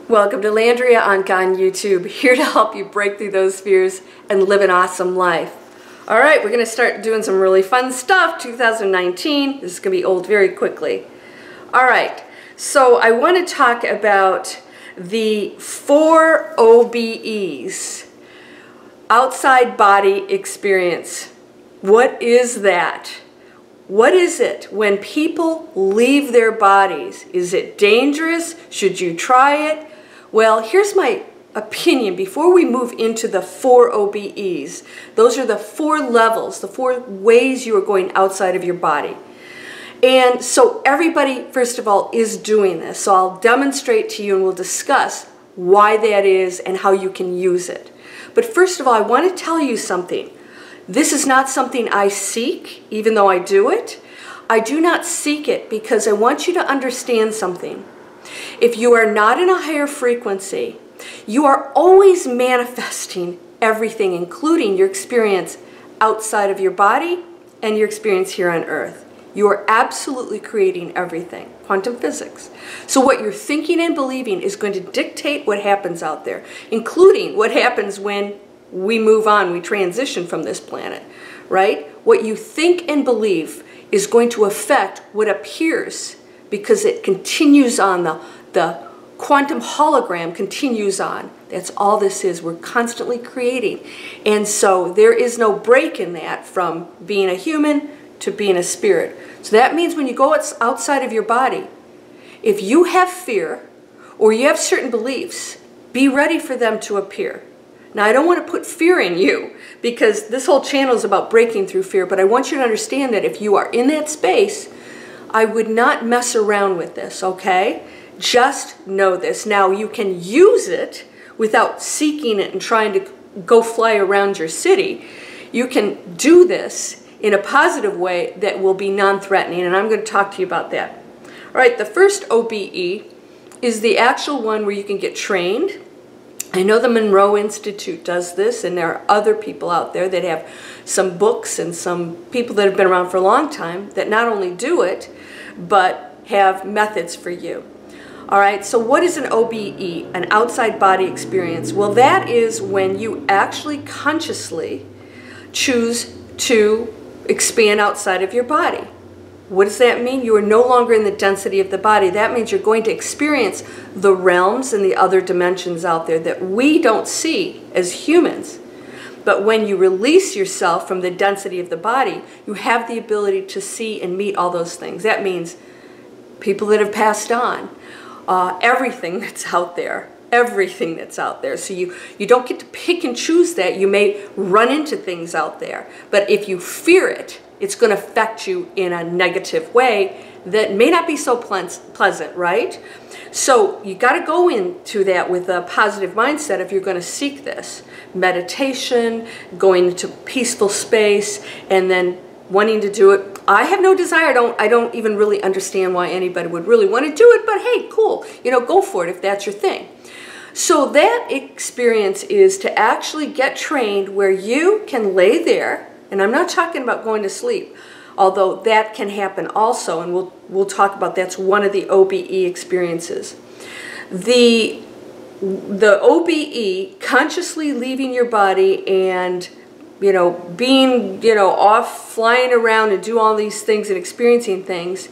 Welcome to Landria, Onkka on YouTube, here to help you break through those fears and live an awesome life. All right, we're going to start doing some really fun stuff, 2019. This is going to be old very quickly. All right, so I want to talk about the 4 OBEs, outside body experience. What is that? What is it when people leave their bodies? Is it dangerous? Should you try it? Well, here's my opinion before we move into the 4 OBEs. Those are the 4 levels, the 4 ways you are going outside of your body. And so everybody, first of all, is doing this. So I'll demonstrate to you and we'll discuss why that is and how you can use it. But first of all, I want to tell you something. This is not something I seek, even though I do it. I do not seek it because I want you to understand something. If you are not in a higher frequency, you are always manifesting everything, including your experience outside of your body and your experience here on Earth. You are absolutely creating everything, quantum physics. So what you're thinking and believing is going to dictate what happens out there, including what happens when we move on, we transition from this planet, right? What you think and believe is going to affect what appears because it continues on, the quantum hologram continues on. That's all this is. We're constantly creating. And so there is no break in that from being a human to being a spirit. So that means when you go outside of your body, if you have fear or you have certain beliefs, be ready for them to appear. Now, I don't want to put fear in you because this whole channel is about breaking through fear, but I want you to understand that if you are in that space, I would not mess around with this, okay? Just know this. Now, you can use it without seeking it and trying to go fly around your city. You can do this in a positive way that will be non-threatening, and I'm going to talk to you about that. All right, the first OBE is the actual one where you can get trained. I know the Monroe Institute does this, and there are other people out there that have some books and some people that have been around for a long time that not only do it, but have methods for you. All right, so what is an OBE, an outside body experience? Well, that is when you actually consciously choose to expand outside of your body. What does that mean? You are no longer in the density of the body. That means you're going to experience the realms and the other dimensions out there that we don't see as humans. But when you release yourself from the density of the body, you have the ability to see and meet all those things. That means people that have passed on, everything that's out there. Everything that's out there. So you don't get to pick and choose that. You may run into things out there. But if you fear it, it's going to affect you in a negative way that may not be so pleasant, right? So you got to go into that with a positive mindset if you're going to seek this. Meditation, going into peaceful space, and then wanting to do it. I have no desire. I don't even really understand why anybody would really want to do it, but hey, cool. You know, go for it if that's your thing. So that experience is to actually get trained where you can lay there, and I'm not talking about going to sleep, although that can happen also, and we'll talk about that's one of the OBE experiences. The OBE, consciously leaving your body and being off flying around and do all these things and experiencing things,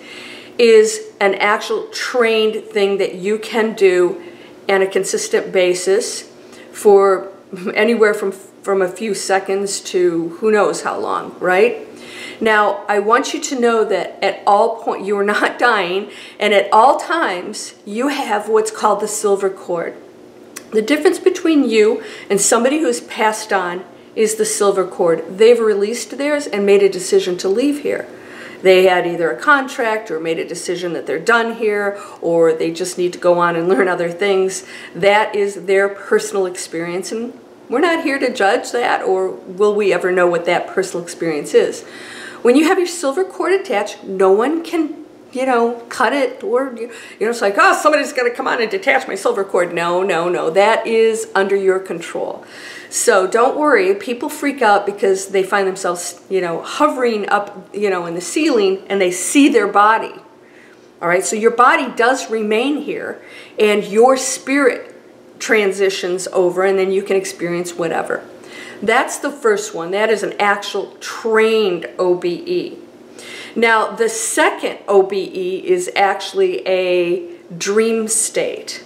is an actual trained thing that you can do on a consistent basis for anywhere from a few seconds to who knows how long, right? Now, I want you to know that at all points, you are not dying, and at all times, you have what's called the silver cord. The difference between you and somebody who's passed on is the silver cord. They've released theirs and made a decision to leave here. They had either a contract or made a decision that they're done here, or they just need to go on and learn other things. That is their personal experience, and we're not here to judge that, or will we ever know what that personal experience is. When you have your silver cord attached, no one can, cut it, or, it's like, oh, somebody's going to come on and detach my silver cord. No, no, no. That is under your control. So don't worry. People freak out because they find themselves, hovering up, in the ceiling, and they see their body. All right, so your body does remain here and your spirit transitions over, and then you can experience whatever. That's the first one. That is an actual trained OBE. Now, the second OBE is actually a dream state.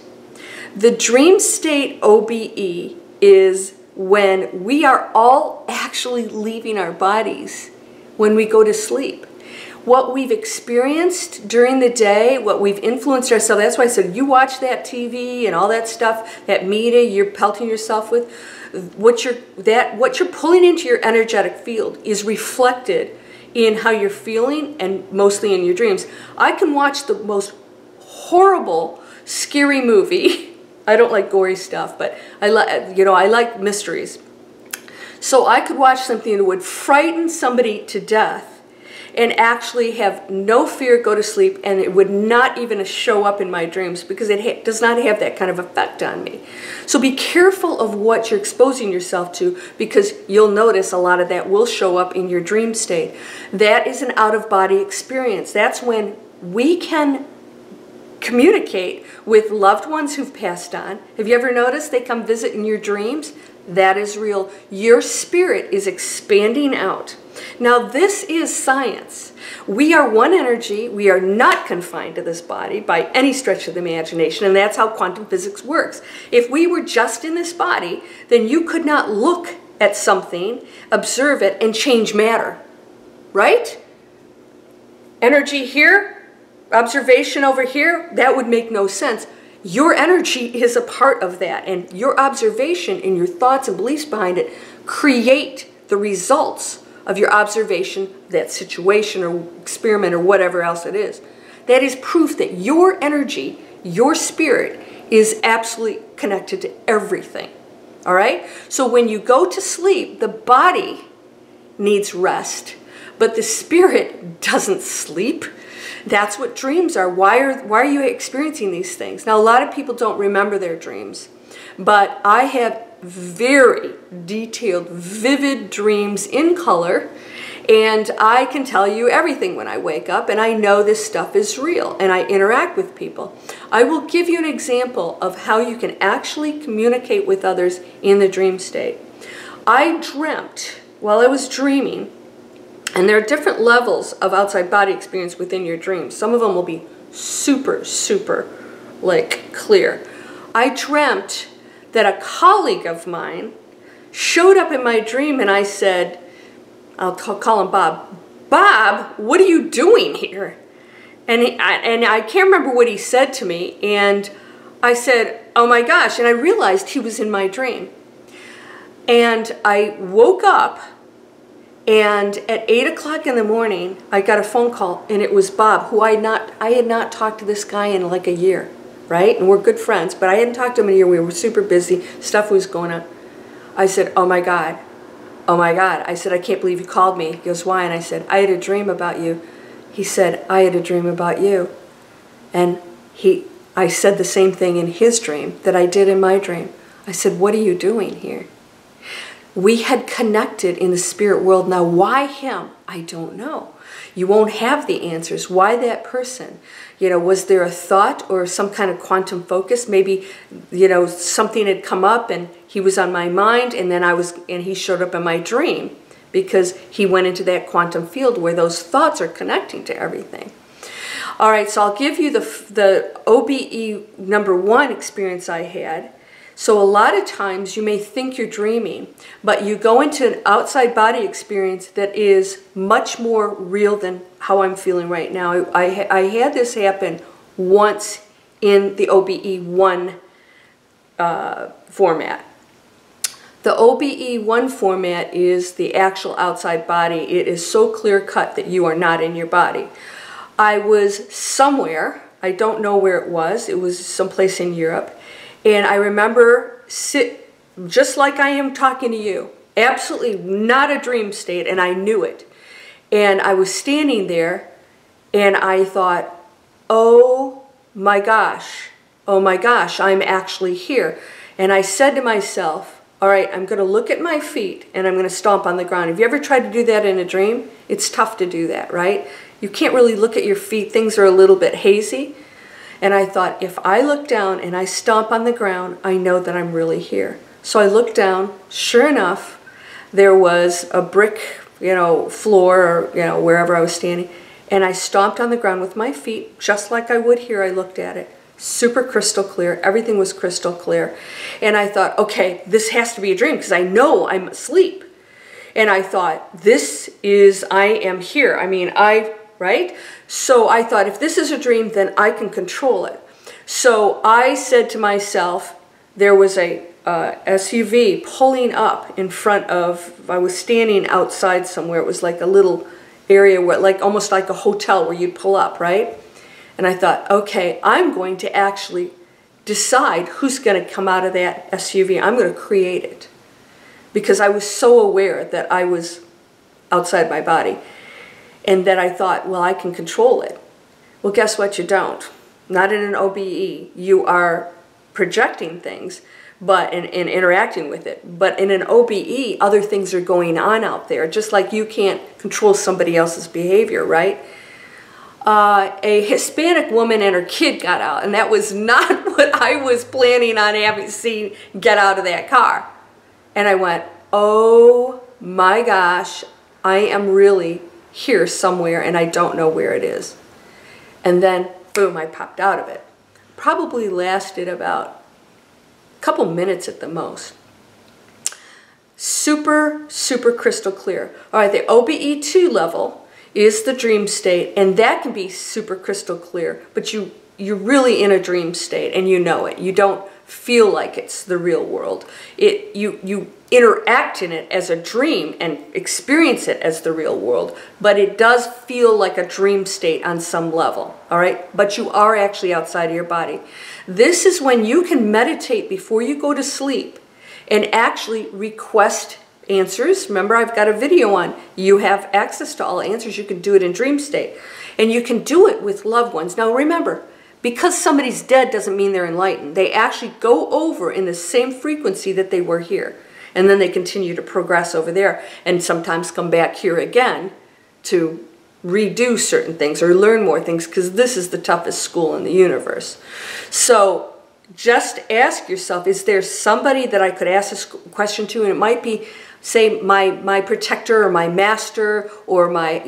The dream state OBE is when we are all actually leaving our bodies when we go to sleep. What we've experienced during the day, what we've influenced ourselves, that's why I said you watch that TV and all that stuff, that media you're pelting yourself with, what you're pulling into your energetic field is reflected in how you're feeling and mostly in your dreams. I can watch the most horrible, scary movie. I don't like gory stuff, but I like mysteries. So I could watch something that would frighten somebody to death and actually have no fear, go to sleep, and it would not even show up in my dreams because it does not have that kind of effect on me. So be careful of what you're exposing yourself to, because you'll notice a lot of that will show up in your dream state. That is an out-of-body experience. That's when we can communicate with loved ones who've passed on. Have you ever noticed they come visit in your dreams? That is real. Your spirit is expanding out. Now, this is science. We are one energy. We are not confined to this body by any stretch of the imagination, and that's how quantum physics works. If we were just in this body, then you could not look at something, observe it, and change matter, right? Energy here, observation over here, that would make no sense. Your energy is a part of that, and your observation and your thoughts and beliefs behind it create the results of your observation, that situation or experiment or whatever else it is. That is proof that your energy, your spirit, is absolutely connected to everything. All right? So when you go to sleep, the body needs rest, but the spirit doesn't sleep. That's what dreams are. Why are you experiencing these things? Now, a lot of people don't remember their dreams, but I have very detailed, vivid dreams in color, and I can tell you everything when I wake up, and I know this stuff is real, and I interact with people. I will give you an example of how you can actually communicate with others in the dream state. I dreamt, while I was dreaming, and there are different levels of outside body experience within your dreams. Some of them will be super, super, like, clear. I dreamt that a colleague of mine showed up in my dream, and I said, I'll call him Bob. Bob, what are you doing here? And I can't remember what he said to me, and I said, oh my gosh, and I realized he was in my dream. And I woke up, and at 8 o'clock in the morning, I got a phone call, and it was Bob, who I had not talked to this guy in like a year. Right? And we're good friends, but I hadn't talked to him in a year. We were super busy. Stuff was going on. I said, oh my God. Oh my God. I said, I can't believe you called me. He goes, why? And I said, I had a dream about you. He said, I had a dream about you. And I said the same thing in his dream that I did in my dream. I said, what are you doing here? We had connected in the spirit world. Now, why him? I don't know. You won't have the answers. Why that person? You know, was there a thought or some kind of quantum focus? Maybe, you know, something had come up and he was on my mind, and then he showed up in my dream because he went into that quantum field where those thoughts are connecting to everything. All right, so I'll give you the OBE #1 experience I had. So a lot of times you may think you're dreaming, but you go into an outside body experience that is much more real than how I'm feeling right now. I had this happen once in the OBE 1 format. The OBE 1 format is the actual outside body. It is so clear cut that you are not in your body. I was somewhere, I don't know where it was someplace in Europe. And I remember just like I am talking to you, absolutely not a dream state, and I knew it. And I was standing there, and I thought, oh my gosh, I'm actually here. And I said to myself, all right, I'm going to look at my feet, and I'm going to stomp on the ground. Have you ever tried to do that in a dream? It's tough to do that, right? You can't really look at your feet. Things are a little bit hazy. And I thought, if I look down and I stomp on the ground, I know that I'm really here. So I looked down. Sure enough, there was a brick, floor, or, wherever I was standing. And I stomped on the ground with my feet, just like I would here. I looked at it. Super crystal clear. Everything was crystal clear. And I thought, okay, this has to be a dream because I know I'm asleep. And I thought, I am here. I mean, right? So I thought, if this is a dream, then I can control it. So I said to myself, there was a SUV pulling up in front of, I was standing outside somewhere. It was like a little area where, almost like a hotel where you'd pull up, right? And I thought, okay, I'm going to actually decide who's going to come out of that SUV. I'm going to create it. Because I was so aware that I was outside my body. And that I thought, well, I can control it. Well, guess what? You don't. Not in an OBE. You are projecting things and interacting with it. But in an OBE, other things are going on out there. Just like you can't control somebody else's behavior, right? A Hispanic woman and her kid got out, and that was not what I was planning on having seen get out of that car. And I went, oh my gosh, I am really here somewhere and I don't know where it is. And then, boom, I popped out of it. Probably lasted about a couple minutes at the most. Super, super crystal clear. All right, the OBE2 level is the dream state, and that can be super crystal clear, but you're really in a dream state and you know it. You don't feel like it's the real world. You interact in it as a dream and experience it as the real world, but it does feel like a dream state on some level, all right? But you are actually outside of your body. This is when you can meditate before you go to sleep and actually request answers. Remember, I've got a video on you have access to all answers. You can do it in dream state, and you can do it with loved ones. Now remember, because somebody's dead doesn't mean they're enlightened. They actually go over in the same frequency that they were here. And then they continue to progress over there and sometimes come back here again to redo certain things or learn more things, because this is the toughest school in the universe. So just ask yourself, is there somebody that I could ask this question to? And it might be, say, my protector or my master or my,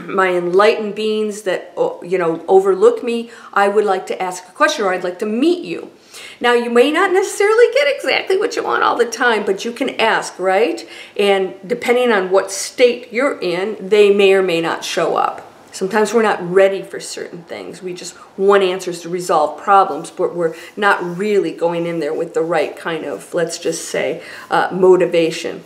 my enlightened beings that, overlook me. I would like to ask a question, or I'd like to meet you. Now, you may not necessarily get exactly what you want all the time, but you can ask, right? And depending on what state you're in, they may or may not show up. Sometimes we're not ready for certain things. We just want answers to resolve problems, but we're not really going in there with the right kind of, let's just say, motivation.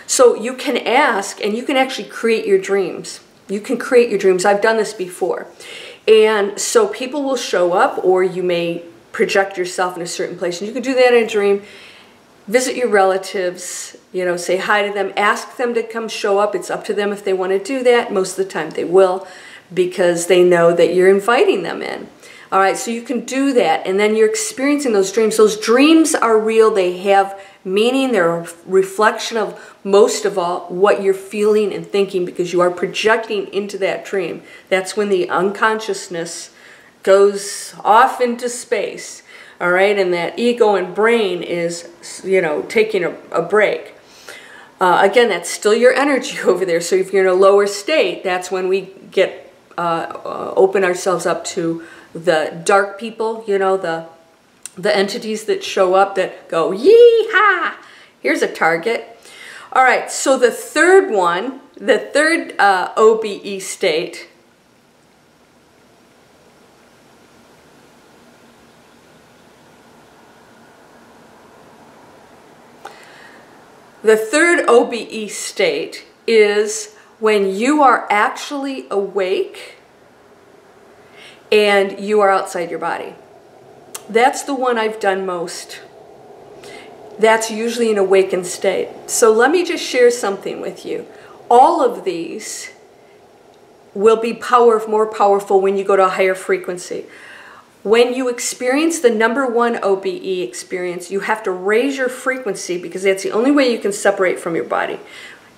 So you can ask, and you can actually create your dreams. You can create your dreams. I've done this before. And so people will show up, or you may project yourself in a certain place. And you can do that in a dream. Visit your relatives, say hi to them, ask them to come show up. It's up to them if they want to do that. Most of the time they will, because they know that you're inviting them in. All right, so you can do that, and then you're experiencing those dreams. Those dreams are real. They have meaning. They're a reflection of, most of all, what you're feeling and thinking, because you are projecting into that dream. That's when the unconsciousness goes off into space. All right, and that ego and brain is, taking a break. Again, that's still your energy over there. So if you're in a lower state, that's when we get open ourselves up to the dark people, the entities that show up that go, yee-ha, here's a target. All right, so the third one, the third OBE state, the third OBE state is when you are actually awake and you are outside your body. That's the one I've done most. That's usually an awakened state. So let me just share something with you. All of these will be more powerful when you go to a higher frequency. When you experience the #1 OBE experience, you have to raise your frequency, because that's the only way you can separate from your body.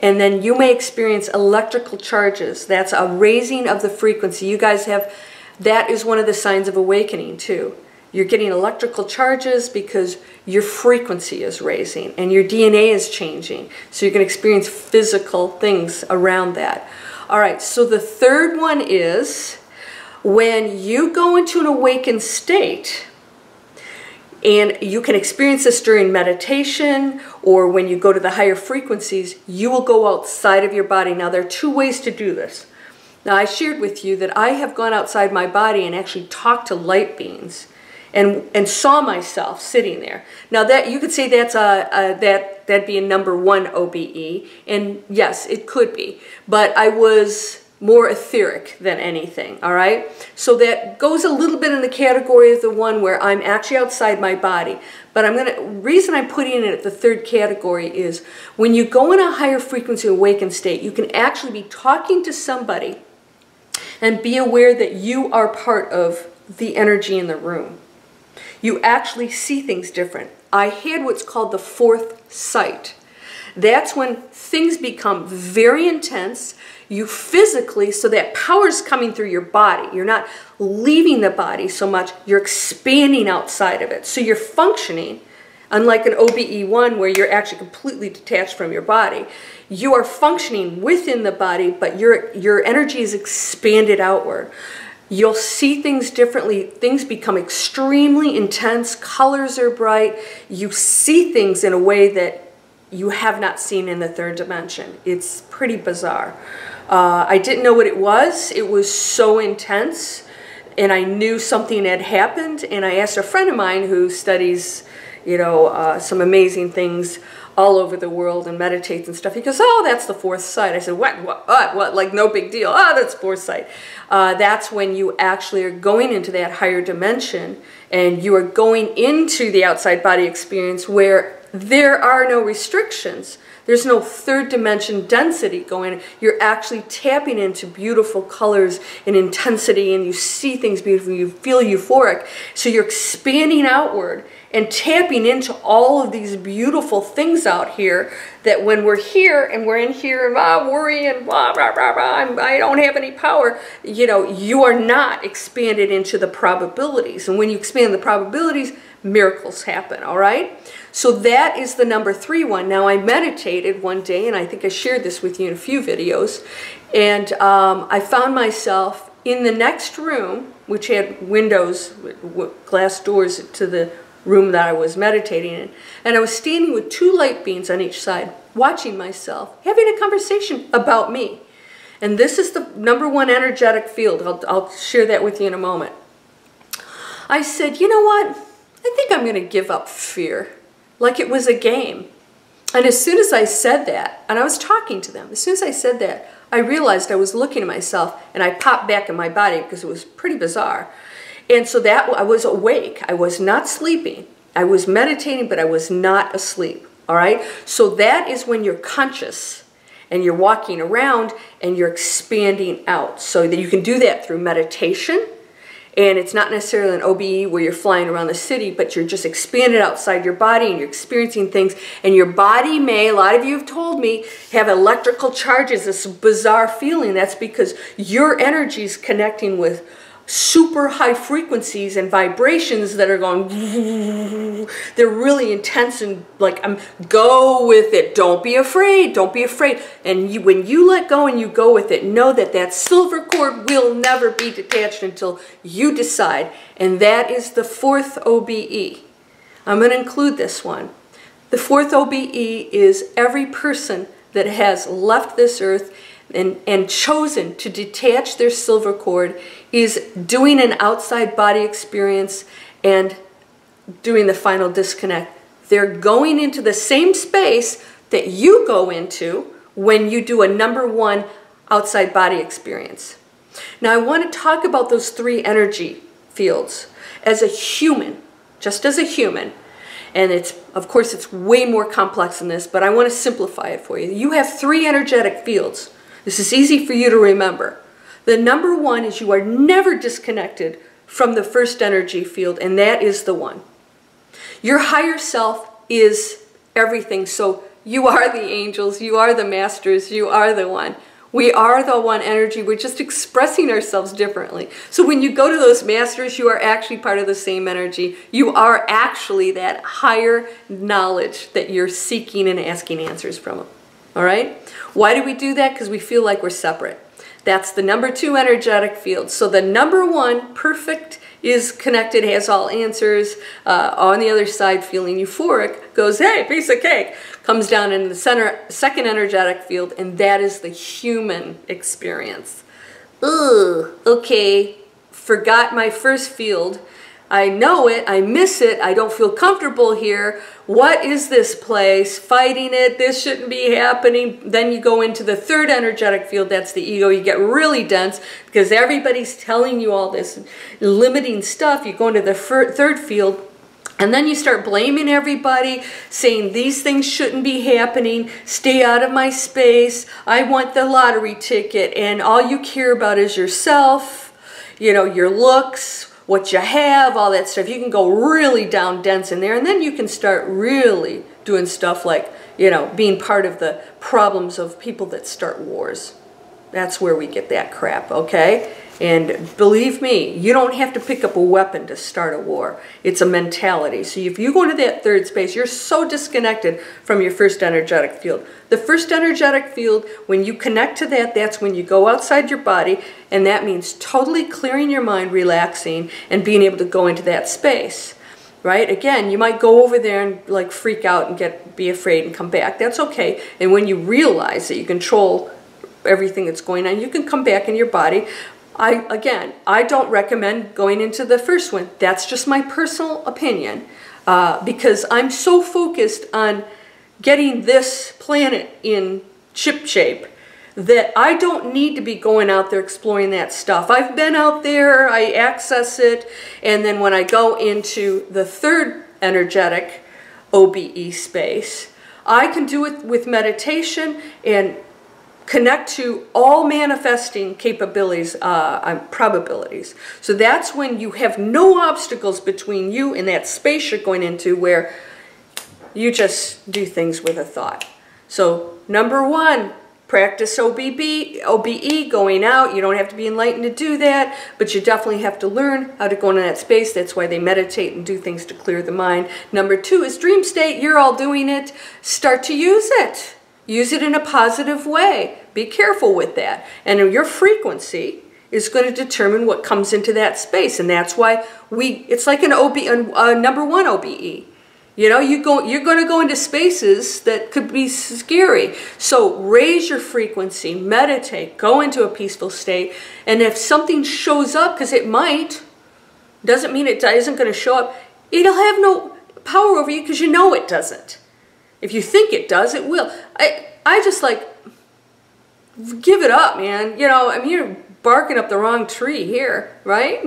And then you may experience electrical charges. That's a raising of the frequency. You guys have, that is one of the signs of awakening too. You're getting electrical charges because your frequency is raising and your DNA is changing. So you're going to experience physical things around that. All right, so the third one is when you go into an awakened state, and you can experience this during meditation or when you go to the higher frequencies, you will go outside of your body. Now, there are two ways to do this. Now, I shared with you that I have gone outside my body and actually talked to light beings and saw myself sitting there. Now, that you could say that's that'd be a number 1 OBE, and yes, it could be. But I was more etheric than anything, all right? So that goes a little bit in the category of the one where I'm actually outside my body. But reason I'm putting it at the third category is when you go in a higher frequency awakened state, you can actually be talking to somebody and be aware that you are part of the energy in the room. You actually see things different. I had what's called the fourth sight. That's when things become very intense. You physically, so that power's coming through your body. You're not leaving the body so much, you're expanding outside of it. So you're functioning, unlike an OBE1 where you're actually completely detached from your body. You are functioning within the body, but your energy is expanded outward. You'll see things differently. Things become extremely intense. Colors are bright. You see things in a way that you have not seen in the third dimension. It's pretty bizarre. I didn't know what it was. It was so intense, and I knew something had happened, and I asked a friend of mine who studies, some amazing things all over the world and meditates and stuff. He goes, oh, that's the fourth sight. I said, what? Like, no big deal. Oh, that's fourth sight. That's when you actually are going into that higher dimension, and you are going into the outside body experience where there are no restrictions. There's no third dimension density going. You're actually tapping into beautiful colors and intensity, and you see things beautifully. You feel euphoric. So you're expanding outward and tapping into all of these beautiful things out here that when we're here and we're in here and worry and blah, blah, blah, blah, I don't have any power, you are not expanded into the probabilities. And when you expand the probabilities, miracles happen, all right? So that is the number 3 one. Now, I meditated one day, and I think I shared this with you in a few videos, and I found myself in the next room, which had windows, glass doors to the room that I was meditating in, and I was standing with 2 light beings on each side, watching myself, having a conversation about me. And this is the number 1 energetic field. I'll share that with you in a moment. I said, you know what? I think I'm going to give up fear, like it was a game. And as soon as I said that, and I was talking to them, as soon as I said that, I realized I was looking at myself, and I popped back in my body because it was pretty bizarre. And so that I was awake. I was not sleeping. I was meditating, but I was not asleep. All right? So that is when you're conscious and you're walking around and you're expanding out. So that you can do that through meditation. And it's not necessarily an OBE where you're flying around the city, but you're just expanded outside your body and you're experiencing things. And your body may, a lot of you have told me, have electrical charges, this bizarre feeling. That's because your energy is connecting with super high frequencies and vibrations that are going, they're really intense and like, go with it. Don't be afraid. Don't be afraid. And when you let go and you go with it, know that that silver cord will never be detached until you decide. And that is the 4th OBE. I'm going to include this one. The 4th OBE is every person that has left this earth and chosen to detach their silver cord is doing an outside body experience and doing the final disconnect. They're going into the same space that you go into when you do a number 1 outside body experience. Now, I want to talk about those 3 energy fields as a human, just as a human. And of course, it's way more complex than this, but I want to simplify it for you. You have 3 energetic fields. This is easy for you to remember. The number 1 is you are never disconnected from the first energy field, and that is the 1. Your higher self is everything, so You are the angels. You are the masters. You are the one. We are the one energy. We're just expressing ourselves differently. So when you go to those masters, you are actually part of the same energy. You are actually that higher knowledge that you're seeking and asking answers from. All right? Why do we do that? Because we feel like we're separate. That's the number 2 energetic field. So the number 1, perfect, is connected, has all answers. On the other side, feeling euphoric, goes, hey, piece of cake. Comes down in the second energetic field, and that is the human experience. Ugh, okay, forgot my first field. I know it, I miss it, I don't feel comfortable here. What is this place? Fighting it, this shouldn't be happening. Then you go into the third energetic field, that's the ego. You get really dense because everybody's telling you all this limiting stuff. You go into the third field, and then you start blaming everybody, saying these things shouldn't be happening, stay out of my space, I want the lottery ticket, and all you care about is yourself, you know, your looks, what you have, all that stuff. You can go really down dense in there, and then you can start really doing stuff like, you know, being part of the problems of people that start wars. That's where we get that crap, okay? And believe me, you don't have to pick up a weapon to start a war. It's a mentality. So if you go into that third space, you're so disconnected from your first energetic field. The first energetic field, when you connect to that, that's when you go outside your body, and that means totally clearing your mind, relaxing, and being able to go into that space. Right? Again, you might go over there and like freak out and be afraid and come back. That's okay. And when you realize that you control everything that's going on, you can come back in your body. Again, I don't recommend going into the first one. That's just my personal opinion, because I'm so focused on getting this planet in ship shape that I don't need to be going out there exploring that stuff. I've been out there, I access it, and then when I go into the third energetic OBE space, I can do it with meditation and connect to all manifesting capabilities, probabilities. So that's when you have no obstacles between you and that space you're going into, where you just do things with a thought. So number 1, practice OBE, going out. You don't have to be enlightened to do that, but you definitely have to learn how to go into that space. That's why they meditate and do things to clear the mind. Number 2 is dream state. You're all doing it. Start to use it. Use it in a positive way. Be careful with that. And your frequency is going to determine what comes into that space. And that's why it's like an number 1 OBE. You know, you're going to go into spaces that could be scary. So raise your frequency, meditate, go into a peaceful state. And if something shows up, because it might, doesn't mean it isn't going to show up, it'll have no power over you because you know it doesn't. If you think it does, it will. I just like, give it up, man. You know, I mean, you're barking up the wrong tree here, right?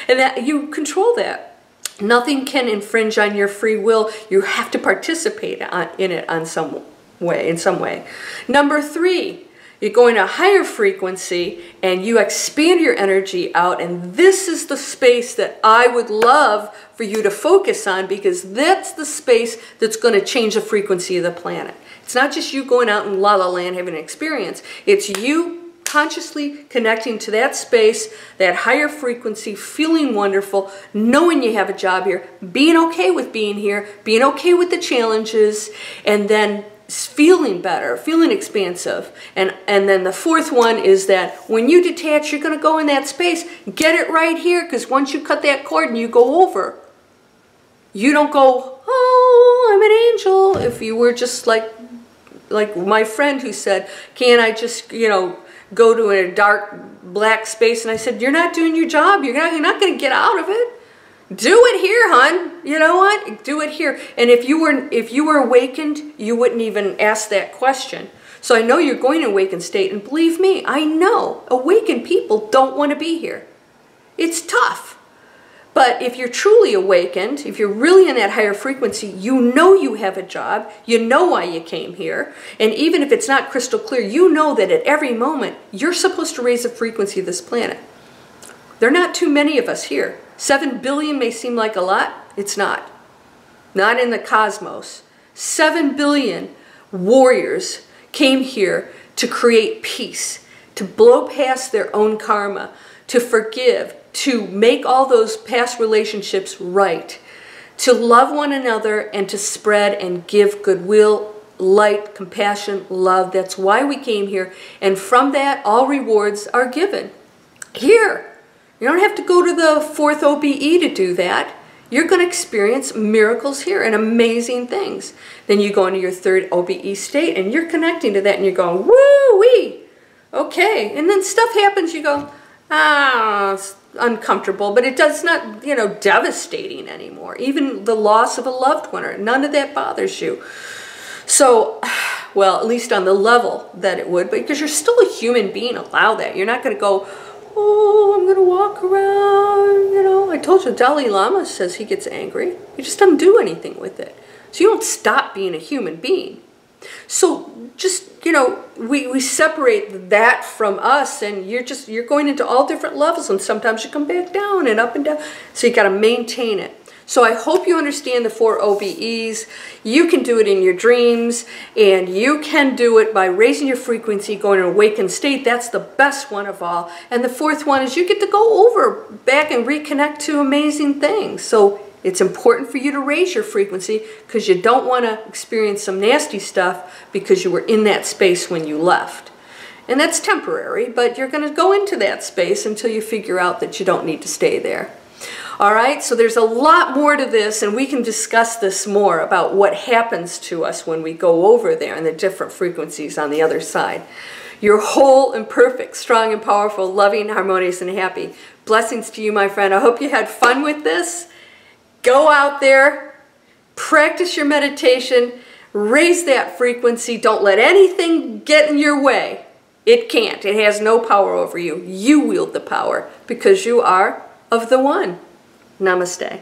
And that you control that. Nothing can infringe on your free will. You have to participate in it in some way. Number 3, you go in a higher frequency and you expand your energy out, and this is the space that I would love for you to focus on, because that's the space that's going to change the frequency of the planet. It's not just you going out in la la land having an experience. It's you consciously connecting to that space, that higher frequency, feeling wonderful, knowing you have a job here, being okay with being here, being okay with the challenges, and then feeling better, feeling expansive. And then the 4th one is that when you detach, you're going to go in that space, get it right here, because once you cut that cord and you go over, you don't go, oh, I'm an angel. If you were just like my friend who said, can't I just, you know, go to a dark black space? And I said, you're not doing your job. You're not going to get out of it. Do it here, hon. You know what? Do it here. And if you were awakened, you wouldn't even ask that question. So I know you're going to awakened state, and believe me, I know awakened people don't want to be here. It's tough. But if you're truly awakened, if you're really in that higher frequency, you know you have a job, you know why you came here, and even if it's not crystal clear, you know that at every moment you're supposed to raise the frequency of this planet. There are not too many of us here. 7 billion may seem like a lot. It's not. Not in the cosmos. 7 billion warriors came here to create peace, to blow past their own karma, to forgive, to make all those past relationships right, to love one another and to spread and give goodwill, light, compassion, love. That's why we came here. And from that, all rewards are given. Here, you don't have to go to the 4th OBE to do that. You're going to experience miracles here and amazing things. Then you go into your 3rd OBE state and you're connecting to that and you're going, woo-wee, okay. And then stuff happens, you go, it's uncomfortable, but it does not, devastating anymore. Even the loss of a loved one, or none of that bothers you. So, well, at least on the level that it would, but because you're still a human being, allow that. You're not going to go, oh, I'm going to walk around, I told you Dalai Lama says he gets angry. He just doesn't do anything with it. So you don't stop being a human being. So just, we separate that from us, and you're going into all different levels, and sometimes you come back down and up and down. So you got to maintain it. So I hope you understand the 4 OBEs. You can do it in your dreams, and you can do it by raising your frequency, going in an awakened state. That's the best one of all. And the 4th one is you get to go over back and reconnect to amazing things. So it's important for you to raise your frequency because you don't want to experience some nasty stuff because you were in that space when you left. And that's temporary, but you're going to go into that space until you figure out that you don't need to stay there. All right, so there's a lot more to this, and we can discuss this more about what happens to us when we go over there and the different frequencies on the other side. You're whole and perfect, strong and powerful, loving, harmonious, and happy. Blessings to you, my friend. I hope you had fun with this. Go out there, practice your meditation, raise that frequency. Don't let anything get in your way. It can't. It has no power over you. You wield the power because you are of the One. Namaste.